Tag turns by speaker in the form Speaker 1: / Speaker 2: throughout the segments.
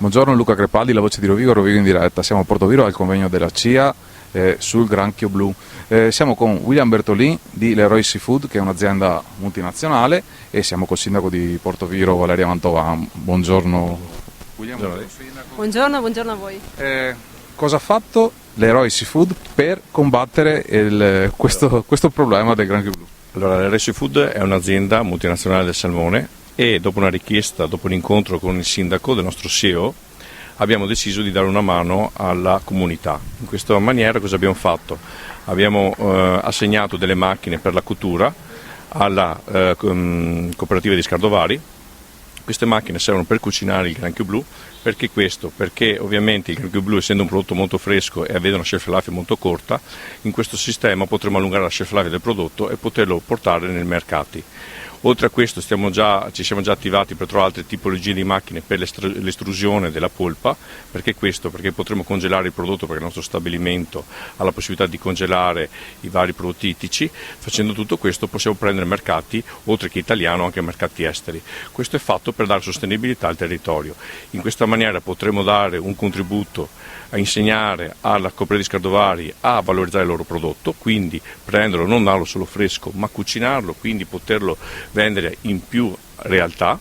Speaker 1: Buongiorno, Luca Crepaldi, la voce di Rovigo in diretta. Siamo a Portoviro al convegno della CIA sul granchio blu. Siamo con William Bertolin di Leroy Seafood, che è un'azienda multinazionale, e siamo col sindaco di Portoviro, Valeria Mantova. Buongiorno William.
Speaker 2: Buongiorno a voi.
Speaker 1: Cosa ha fatto Leroy Seafood per combattere questo problema del granchio blu?
Speaker 3: Allora, Leroy Seafood è un'azienda multinazionale del salmone e dopo una richiesta, dopo un incontro con il sindaco del nostro CEO, abbiamo deciso di dare una mano alla comunità. In questa maniera cosa abbiamo fatto? Abbiamo assegnato delle macchine per la cottura alla cooperativa di Scardovari. Queste macchine servono per cucinare il granchio blu. Perché questo? Perché ovviamente il granchio blu, essendo un prodotto molto fresco e avendo una shelf life molto corta, in questo sistema potremo allungare la shelf life del prodotto e poterlo portare nei mercati. Oltre a questo ci siamo già attivati per trovare altre tipologie di macchine per l'estrusione della polpa. Perché questo? Perché potremo congelare il prodotto, perché il nostro stabilimento ha la possibilità di congelare i vari prodotti ittici. Facendo tutto questo possiamo prendere mercati, oltre che italiano, anche mercati esteri. Questo è fatto per dare sostenibilità al territorio. In questa maniera potremo dare un contributo a insegnare alla cooperativa di Scardovari a valorizzare il loro prodotto, quindi prenderlo, non darlo solo fresco, ma cucinarlo, quindi poterlo vendere in più realtà,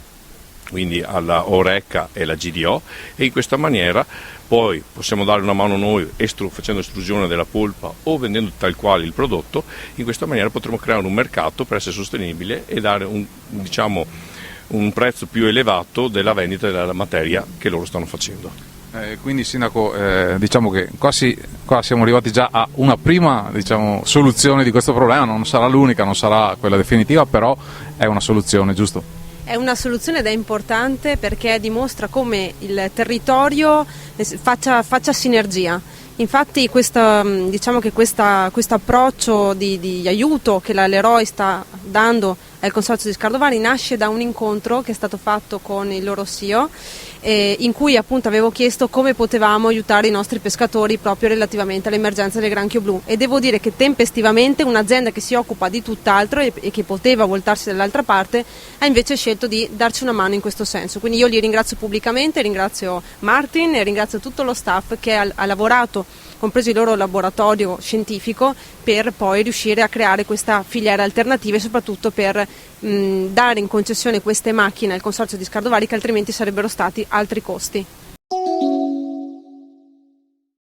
Speaker 3: quindi alla Oreca e alla GDO, e in questa maniera poi possiamo dare una mano noi facendo estrusione della polpa o vendendo tal quale il prodotto. In questa maniera potremo creare un mercato per essere sostenibile e dare un prezzo più elevato della vendita della materia che loro stanno facendo.
Speaker 1: Quindi sindaco, diciamo che qua siamo arrivati già a una prima soluzione di questo problema. Non sarà l'unica, non sarà quella definitiva, però è una soluzione, giusto?
Speaker 2: È una soluzione ed è importante perché dimostra come il territorio faccia sinergia. Infatti questo approccio di aiuto che la Leroy sta dando al Consorzio di Scardovari nasce da un incontro che è stato fatto con il loro CEO, in cui appunto avevo chiesto come potevamo aiutare i nostri pescatori proprio relativamente all'emergenza del granchio blu, e devo dire che tempestivamente un'azienda che si occupa di tutt'altro e che poteva voltarsi dall'altra parte ha invece scelto di darci una mano in questo senso. Quindi io li ringrazio pubblicamente, ringrazio Martin e ringrazio tutto lo staff che ha lavorato, compreso il loro laboratorio scientifico, per poi riuscire a creare questa filiera alternativa e soprattutto per dare in concessione queste macchine al Consorzio di Scardovari, che altrimenti sarebbero stati altri costi.